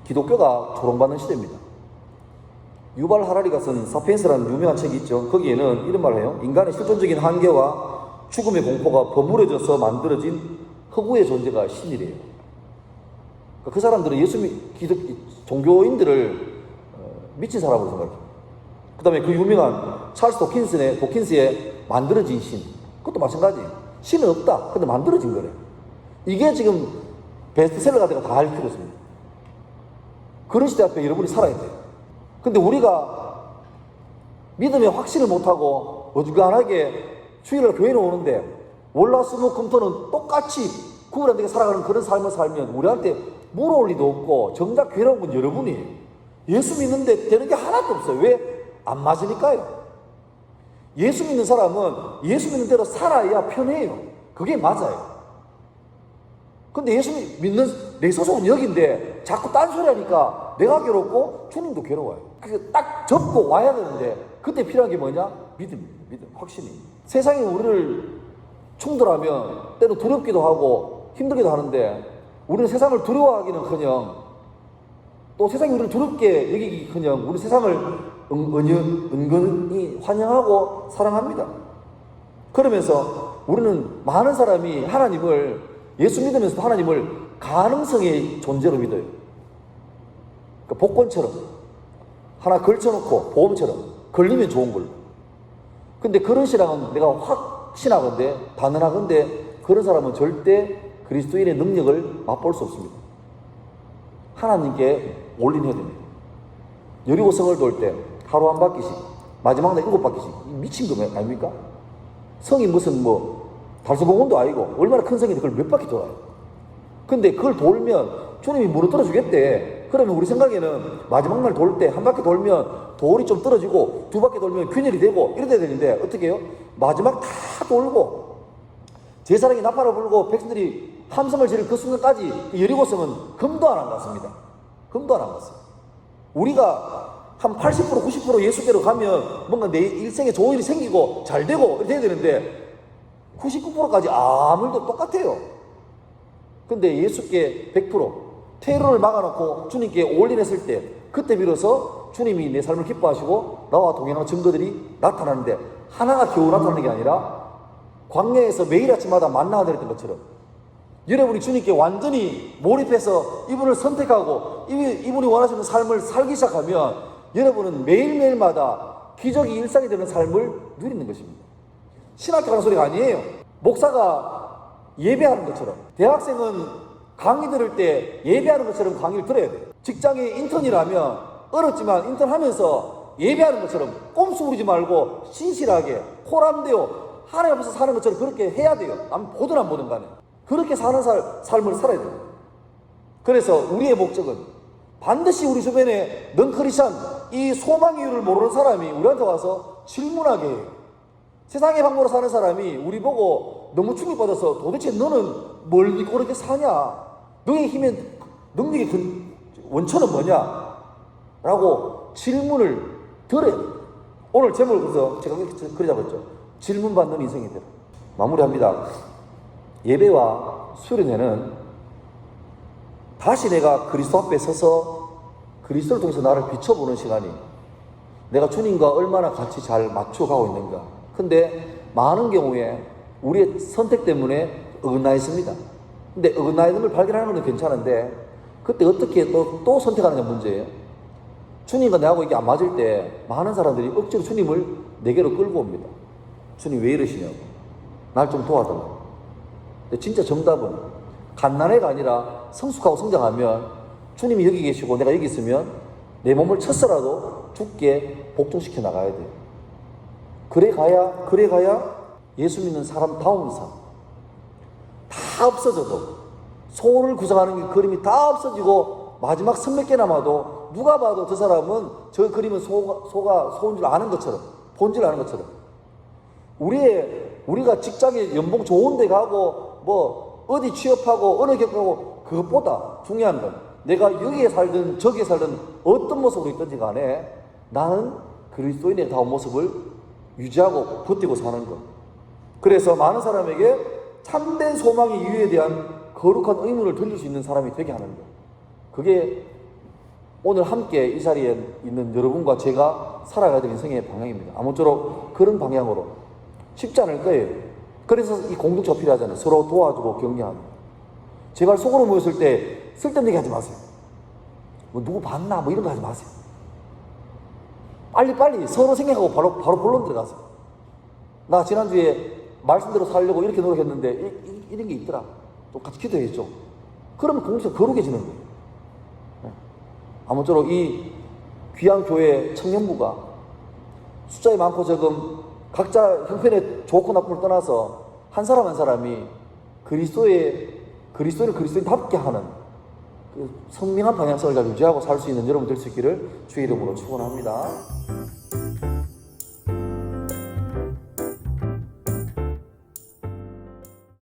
기독교가 조롱받는 시대입니다. 유발 하라리가 쓴 사피엔스라는 유명한 책이 있죠. 거기에는 이런 말을 해요. 인간의 실존적인 한계와 죽음의 공포가 버무려져서 만들어진 허구의 존재가 신이래요. 그 사람들은 종교인들을 미친 사람으로 생각해요. 그 다음에 그 유명한 찰스 도킨스의 만들어진 신. 그것도 마찬가지예요. 신은 없다. 근데 만들어진 거래요. 이게 지금 베스트셀러가 되고 다 얽히겠습니다. 그런 시대 앞에 여러분이 살아야 돼요. 근데 우리가 믿음에 확신을 못하고 어중간하게 주일날 교회에 오는데 월화수목금토는 똑같이 구분 안 되게 살아가는 그런 삶을 살면 우리한테 물어올 리도 없고 정작 괴로운 건 여러분이에요. 예수 믿는데 되는 게 하나도 없어요. 왜? 안 맞으니까요. 예수 믿는 사람은 예수 믿는 대로 살아야 편해요. 그게 맞아요. 근데 예수 믿는 내 소속은 여기인데 자꾸 딴소리 하니까 내가 괴롭고 주님도 괴로워요. 그래서 딱 접고 와야 되는데 그때 필요한 게 뭐냐? 믿음입니다. 믿음, 확신이. 세상이 우리를 충돌하면 때로 두렵기도 하고 힘들기도 하는데 우리는 세상을 두려워하기는커녕 또 세상이 우리를 두렵게 여기기커녕 우리 세상을 은근히 환영하고 사랑합니다. 그러면서 우리는 많은 사람이 하나님을, 예수 믿으면서도 하나님을 가능성의 존재로 믿어요. 그러니까 복권처럼 하나 걸쳐놓고 보험처럼 걸리면 좋은 걸로. 근데 그런 신앙은 내가 확신하건대, 단언하건대 그런 사람은 절대 그리스도인의 능력을 맛볼 수 없습니다. 하나님께 올인해야 됩니다. 여리고성을 돌 때 하루 한 바퀴씩, 마지막 날 7바퀴씩. 미친 거 아닙니까? 성이 무슨 달서공원도 아니고 얼마나 큰 성인데 그걸 몇 바퀴 돌아요. 근데 그걸 돌면 주님이 무너뜨려 주겠대. 그러면 우리 생각에는 마지막 날 돌 때 한 바퀴 돌면 돌이 좀 떨어지고 2바퀴 돌면 균열이 되고 이래야 되는데 어떻게 해요? 마지막 다 돌고 제사장이 나팔을 불고 백성들이 함성을 지를 그 순간까지 여리고성은 금도 안 갔습니다. 금도 안 갔어요. 우리가 한 80%, 90% 예수께로 가면 뭔가 내 일생에 좋은 일이 생기고 잘 되고 이렇게 돼야 되는데 99%까지 아무 일도 똑같아요. 근데 예수께 100% 테러를 막아놓고 주님께 올인했을 때 그때 비로소 주님이 내 삶을 기뻐하시고 나와 동행하는 증거들이 나타나는데 하나가 겨우 나타나는 게 아니라 광야에서 매일 아침마다 만나가 내렸던 것처럼 여러분이 주님께 완전히 몰입해서 이분을 선택하고 이분이 원하시는 삶을 살기 시작하면 여러분은 매일매일마다 기적이 일상이 되는 삶을 누리는 것입니다. 신학교 가는 소리가 아니에요. 목사가 예배하는 것처럼, 대학생은 강의 들을 때 예배하는 것처럼 강의를 들어야 돼요. 직장에 인턴이라면 어렵지만 인턴하면서 예배하는 것처럼 꼼수 부리지 말고 신실하게 호람되어 하나님 앞에서 사는 것처럼 그렇게 해야 돼요. 보든 안 보든 간에 그렇게 사는 삶을 살아야 돼요. 그래서 우리의 목적은 반드시 우리 주변에 넌 크리스찬, 이 소망의 이유를 모르는 사람이 우리한테 와서 질문하게 해요. 세상의 방법으로 사는 사람이 우리 보고 너무 충격받아서 도대체 너는 뭘 믿고 그렇게 사냐? 너의 힘의 능력의 원천은 뭐냐? 라고 질문을 들어야 돼요. 오늘 제목을 그래서 제가 그렇게 잡았죠. 질문 받는 인생이 되라. 마무리합니다. 예배와 수련회는 다시 내가 그리스도 앞에 서서 그리스도를 통해서 나를 비춰보는 시간이, 내가 주님과 얼마나 같이 잘 맞춰가고 있는가. 근데 많은 경우에 우리의 선택 때문에 어긋나 있습니다. 근데 어긋나 있는 걸 발견하는 건 괜찮은데 그때 어떻게 또 선택하느냐 문제예요. 주님과 나하고 이게 안 맞을 때 많은 사람들이 억지로 주님을 내게로 끌고 옵니다. 주님 왜 이러시냐고, 날 좀 도와달라고. 근데 진짜 정답은 갓난애가 아니라 성숙하고 성장하면 주님이 여기 계시고 내가 여기 있으면 내 몸을 쳤어라도 죽게 복종시켜 나가야 돼요. 그래 가야 예수 믿는 사람다운 삶. 다 없어져도, 소원을 구성하는 게 그림이 다 없어지고 마지막 선 몇 개 남아도 누가 봐도 저 사람은 저 그림은 소인 줄 아는 것처럼, 본 줄 아는 것처럼. 우리가 직장에 연봉 좋은 데 가고 어디 취업하고 어느 겪고 그것보다 중요한 건 내가 여기에 살든 저기에 살든 어떤 모습으로 있든지 간에 나는 그리스도인의 다운 모습을 유지하고 버티고 사는 것. 그래서 많은 사람에게 참된 소망의 이유에 대한 거룩한 의문을 던질 수 있는 사람이 되게 하는 것. 그게 오늘 함께 이 자리에 있는 여러분과 제가 살아가야 될 인생의 방향입니다. 아무쪼록 그런 방향으로. 쉽지 않을 거예요. 그래서 이 공동체가 필요하잖아요. 서로 도와주고 격려하는. 제발 속으로 모였을 때 쓸데없는 얘기 하지 마세요. 누구 봤나 이런 거 하지 마세요. 빨리 서로 생각하고 바로 본론 들어가세요. 나 지난주에 말씀대로 살려고 이렇게 노력했는데 이런 게 있더라. 또 같이 기도했죠. 그러면 공동체가 거룩해지는 거예요. 아무쪼록 이 귀한 교회 청년부가 숫자에 많고 적음 각자 형편에 좋고 나쁨을 떠나서 한 사람 한 사람이 그리스도인을 그리스도인답게 하는 그 선명한 방향성을 잘 유지하고 살 수 있는 여러분 될 수 있기를 주의 이름으로 축원합니다.